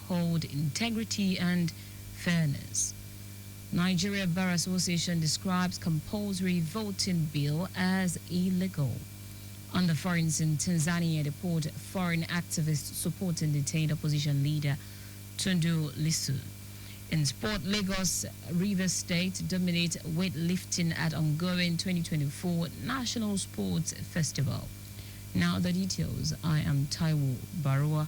uphold integrity and fairness. Nigeria Bar Association describes compulsory voting bill as illegal. On the forums in Tanzania, report foreign activists supporting detained opposition leader Tundu Lissu. In sport, Lagos River State dominate weightlifting at ongoing 2024 National Sports Festival. Now the details. I am Taiwo Baruwa.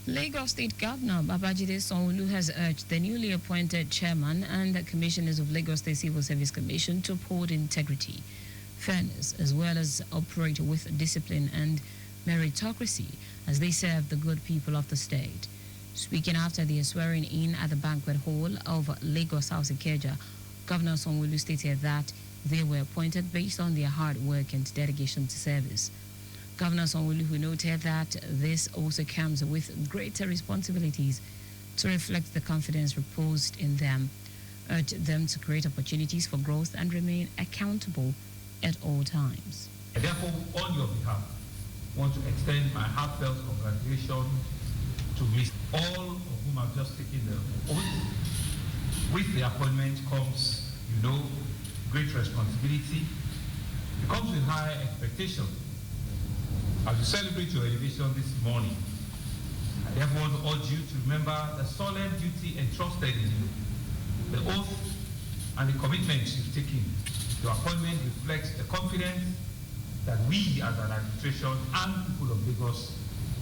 Lagos State Governor Babajide Sanwo-Olu has urged the newly appointed chairman and the commissioners of Lagos State Civil Service Commission to uphold integrity, fairness, as well as operate with discipline and meritocracy as they serve the good people of the state. Speaking after their swearing in at the banquet hall of Lagos House Ikeja, Governor Sanwo-Olu stated that they were appointed based on their hard work and dedication to service. Governor Sanwo-Olu noted that this also comes with greater responsibilities to reflect the confidence reposed in them, urged them to create opportunities for growth and remain accountable at all times. I therefore, on your behalf, want to extend my heartfelt congratulations to all of whom have just taken the oath. With the appointment comes, great responsibility. It comes with high expectation. As you celebrate your elevation this morning, I therefore want to urge you to remember the solemn duty entrusted in you. The oath and the commitments you've taken. Your appointment reflects the confidence that we as an administration and people of Lagos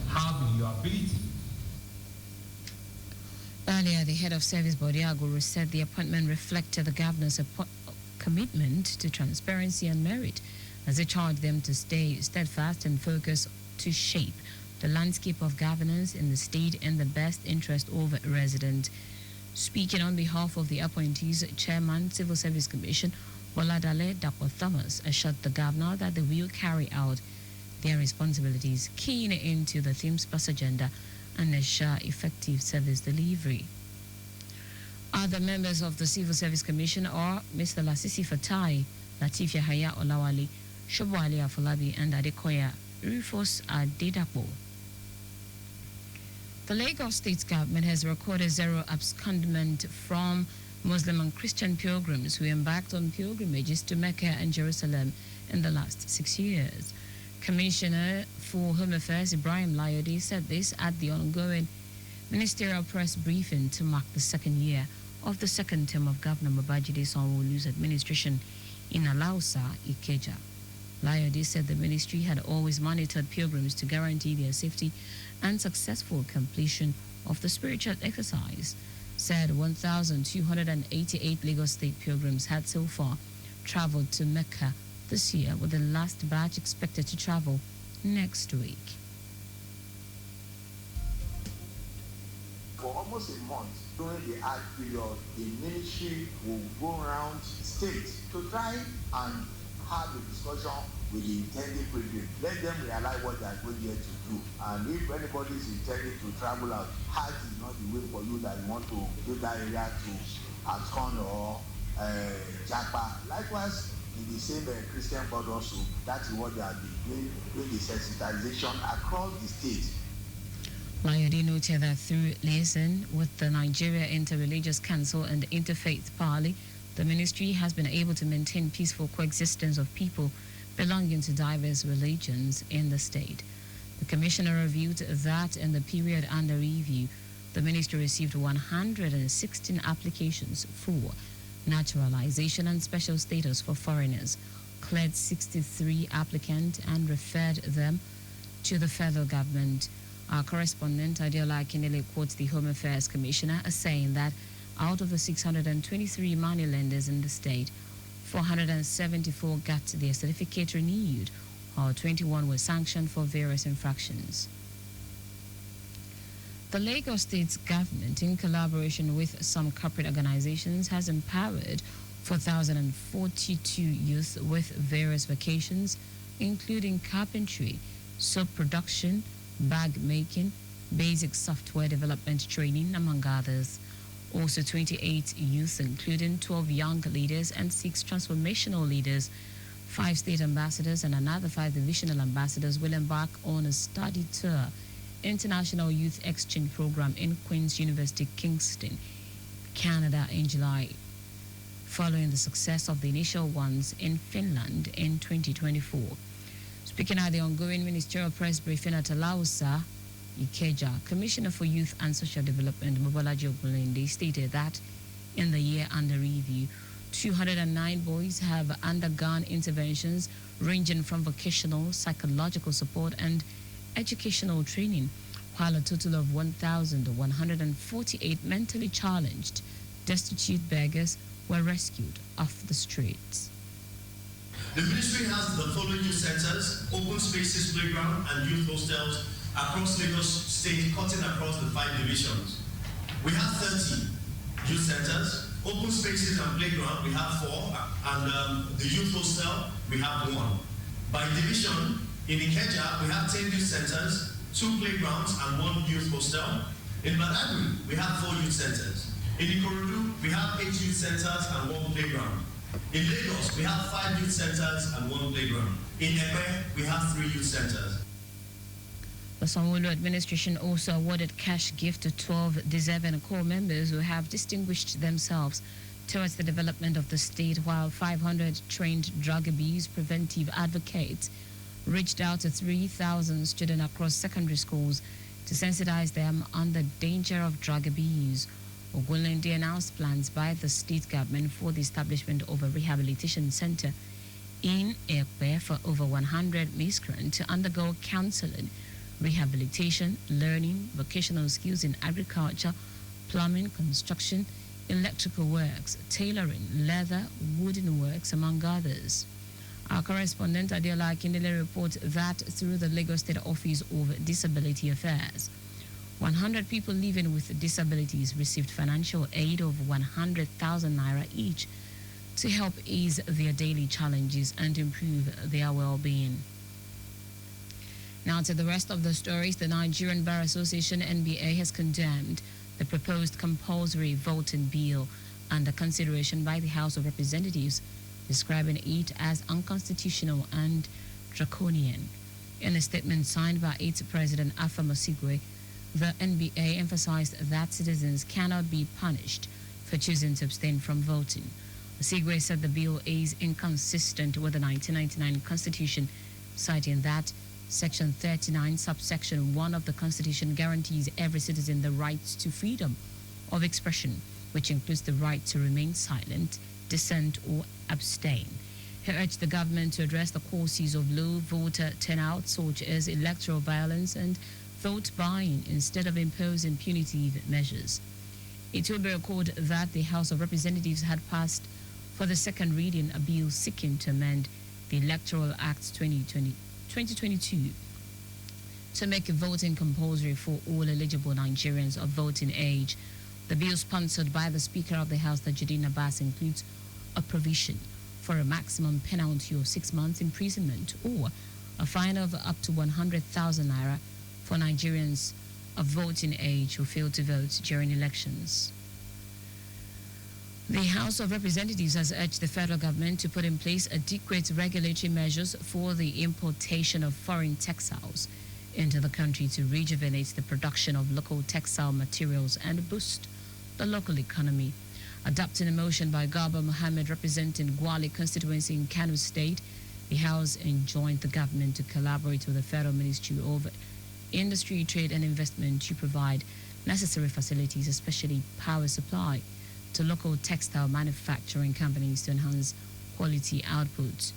have in your ability. Earlier, the head of service body, Aguru, said the appointment reflected the governor's commitment to transparency and merit, as they charged them to stay steadfast and focus to shape the landscape of governance in the state in the best interest of residents. Speaking on behalf of the appointees, Chairman, Civil Service Commission, Boladale Dapo Thomas, assured the governor that they will carry out their responsibilities, keying into the theme's plus agenda and ensure effective service delivery. Other members of the Civil Service Commission are Mr. Lasisi Fatai, Latif Yahaya Olawale, Shobo Ali Afolabi, and Adekoya Rufus Adedapo. The Lagos State government has recorded zero abscondment from Muslim and Christian pilgrims who embarked on pilgrimages to Mecca and Jerusalem in the last 6 years. Commissioner for Home Affairs Ibrahim Layode said this at the ongoing ministerial press briefing to mark the second year of the second term of Governor Babajide Sanwo-Olu's administration in Alausa, Ikeja. Layode said the ministry had always monitored pilgrims to guarantee their safety and successful completion of the spiritual exercise. Said 1,288 Lagos State pilgrims had so far traveled to Mecca this year, with the last batch expected to travel next week. For almost a month during the Hajj period, the ministry will go around the state to try and have a discussion with the intending pilgrims. Let them realize what they are going here to do. And if anybody is intending to travel out, Hajj is not the way for you that you want to do that area to Akon or Japa. Likewise, in the same Christian board also, that is what they are doing the sensitization across the state. Layode noted that through liaison with the Nigeria Interreligious Council and the Interfaith Parley, the ministry has been able to maintain peaceful coexistence of people belonging to diverse religions in the state. The commissioner reviewed that in the period under review, the ministry received 116 applications for naturalization and special status for foreigners, cleared 63 applicants and referred them to the federal government. Our correspondent, Adiola Akinele, quotes the Home Affairs Commissioner as saying that out of the 623 money lenders in the state, 474 got their certificate renewed, while 21 were sanctioned for various infractions. The Lagos State government, in collaboration with some corporate organizations, has empowered 4,042 youth with various vocations, including carpentry, soap production, bag making, basic software development training, among others. Also 28 youth, including 12 young leaders and 6 transformational leaders, 5 state ambassadors and another 5 divisional ambassadors will embark on a study tour International Youth Exchange Program in Queen's University, Kingston, Canada in July, following the success of the initial ones in Finland in 2024. Speaking at the ongoing ministerial press briefing at Alausa, Ikeja, Commissioner for Youth and Social Development, Mobolaji Ogunlende, stated that in the year under review, 209 boys have undergone interventions ranging from vocational, psychological support, and educational training, while a total of 1,148 mentally challenged, destitute beggars were rescued off the streets. The ministry has the following youth centers, open spaces, playground, and youth hostels across Lagos State, cutting across the 5 divisions. We have 30 youth centers, open spaces and playground, we have 4, and the youth hostel, we have 1. By division, in Ikeja, we have 10 youth centers, 2 playgrounds, and 1 youth hostel. In Badagry, we have 4 youth centers. In Ikorodu, we have 8 youth centers and 1 playground. In Lagos, we have 5 youth centers and 1 playground. In Epe, we have 3 youth centers. The Sanwo-Olu administration also awarded cash gift to 12 deserving core members who have distinguished themselves towards the development of the state, while 500 trained drug abuse preventive advocates reached out to 3,000 students across secondary schools to sensitize them on the danger of drug abuse. Ogunlende announced plans by the state government for the establishment of a rehabilitation center in Ekpe for over 100 miscreants to undergo counseling, rehabilitation, learning, vocational skills in agriculture, plumbing, construction, electrical works, tailoring, leather, wooden works, among others. Our correspondent Adela Akindele reports that through the Lagos State Office of Disability Affairs, 100 people living with disabilities received financial aid of 100,000 naira each to help ease their daily challenges and improve their well-being. Now to the rest of the stories. The Nigerian Bar Association (NBA) has condemned the proposed compulsory voting bill under consideration by the House of Representatives, describing it as unconstitutional and draconian. In a statement signed by its president, Afam Osigwe, the NBA emphasized that citizens cannot be punished for choosing to abstain from voting. Osigwe said the bill is inconsistent with the 1999 Constitution, citing that Section 39, subsection 1 of the Constitution guarantees every citizen the right to freedom of expression, which includes the right to remain silent, dissent, or abstain. He urged the government to address the causes of low voter turnout, such as electoral violence and vote buying, instead of imposing punitive measures. It will be recorded that the House of Representatives had passed for the second reading a bill seeking to amend the Electoral Act 2022 to make voting compulsory for all eligible Nigerians of voting age. The bill, sponsored by the Speaker of the House, Tajudeen Abbas, includes a provision for a maximum penalty of 6 months imprisonment or a fine of up to 100,000 naira for Nigerians of voting age who fail to vote during elections. The House of Representatives has urged the federal government to put in place adequate regulatory measures for the importation of foreign textiles into the country to rejuvenate the production of local textile materials and boost the local economy. Adopting a motion by Garba Mohammed representing Gwale constituency in Kano State, the House enjoined the government to collaborate with the Federal Ministry of Industry, Trade and Investment to provide necessary facilities, especially power supply, to local textile manufacturing companies to enhance quality output.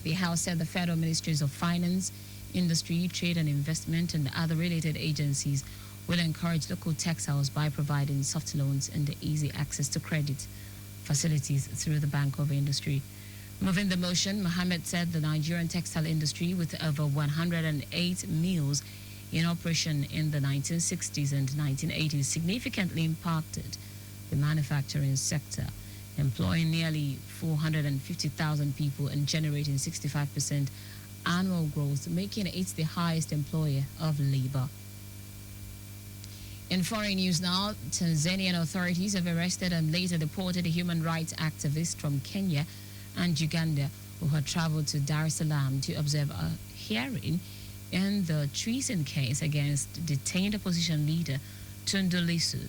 The House said the Federal Ministries of Finance, Industry, Trade and Investment and other related agencies will encourage local textiles by providing soft loans and easy access to credit facilities through the Bank of Industry. Moving the motion, Mohammed said the Nigerian textile industry, with over 108 mills in operation in the 1960s and 1980s, significantly impacted the manufacturing sector, employing nearly 450,000 people and generating 65% annual growth, making it the highest employer of labor. In foreign news now, Tanzanian authorities have arrested and later deported a human rights activist from Kenya and Uganda who had traveled to Dar es Salaam to observe a hearing in the treason case against detained opposition leader Tundu Lissu.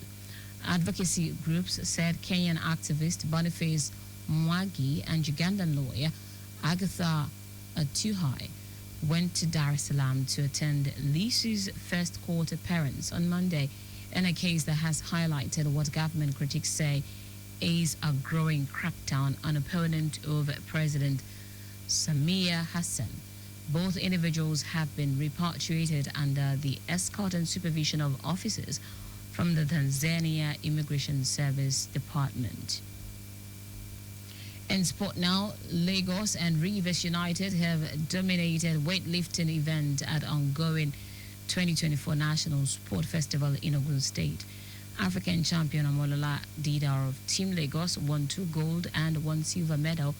Advocacy groups said Kenyan activist Boniface Mwagi and Ugandan lawyer Agatha Atuhai went to Dar es Salaam to attend Lissu's first court appearance on Monday in a case that has highlighted what government critics say is a growing crackdown on opponent of President Samia Hassan. Both individuals have been repatriated under the escort and supervision of officers from the Tanzania Immigration Service Department. In sport now, Lagos and Rivers United have dominated weightlifting event at ongoing 2024 National Sport Festival in Ogun State. African champion Amolola Dida of Team Lagos won 2 gold and 1 silver medal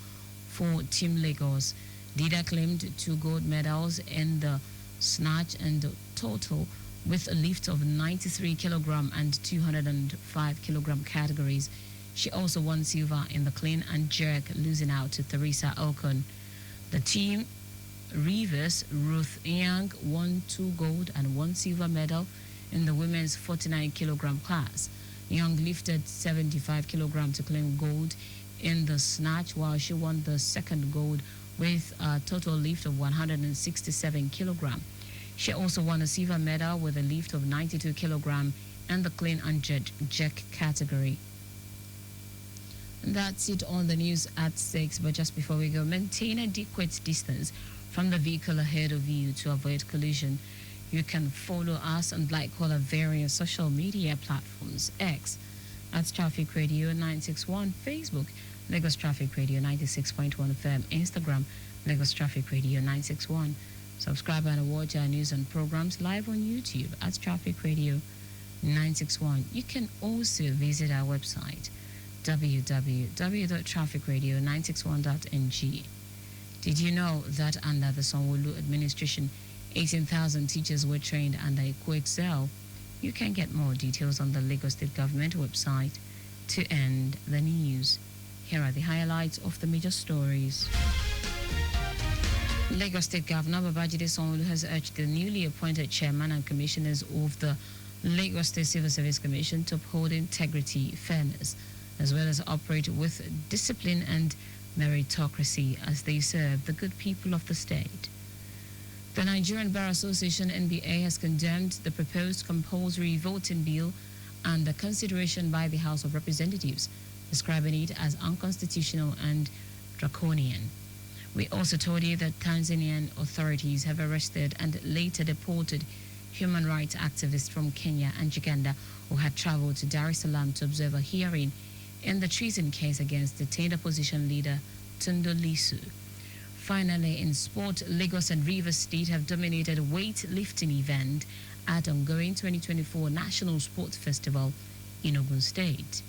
for Team Lagos. Dida claimed 2 gold medals in the snatch and total with a lift of 93 kilogram and 205 kilogram categories. She also won silver in the clean and jerk, losing out to Theresa Okon. The team Rivers Ruth Young won 2 gold and 1 silver medal in the women's 49 kilogram class. Young lifted 75 kilogram to claim gold in the snatch, while she won the second gold with a total lift of 167 kilogram. She also won a silver medal with a lift of 92 kilogram in the clean and jerk category. And that's it on the news at 6. But just before we go, maintain an adequate distance from the vehicle ahead of you to avoid collision. You can follow us and like all our various social media platforms: X at Traffic Radio 961, Facebook Lagos Traffic Radio 96.1 FM, Instagram Lagos Traffic Radio 961. Subscribe and watch our news and programs live on YouTube at Traffic Radio 961. You can also visit our website www.trafficradio961.ng. Did you know that under the Sanwo-Olu administration, 18,000 teachers were trained under EcoExcel? You can get more details on the Lagos State Government website. To end the news, here are the highlights of the major stories. Lagos State Governor Babajide Sanwo-Olu has urged the newly appointed chairman and commissioners of the Lagos State Civil Service Commission to uphold integrity, fairness, as well as operate with discipline and meritocracy as they serve the good people of the state. The Nigerian Bar Association (NBA) has condemned the proposed compulsory voting bill under consideration by the House of Representatives, describing it as unconstitutional and draconian. We also told you that Tanzanian authorities have arrested and later deported human rights activists from Kenya and Uganda who had traveled to Dar es Salaam to observe a hearing in the treason case against detained opposition leader Tundu Lissu. Finally, in sport, Lagos and Rivers State have dominated weightlifting event at ongoing 2024 National Sports Festival in Ogun State.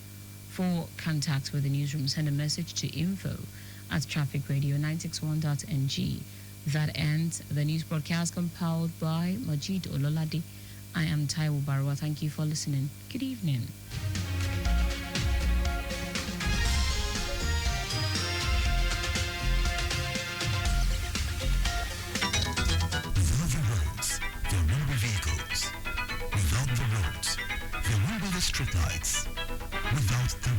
For contact with the newsroom, send a message to info@trafficradio961.ng. That ends the news broadcast compiled by Majid Ololade. I am Taiwo Baruwa. Thank you for listening. Good evening. Streetlights. Without the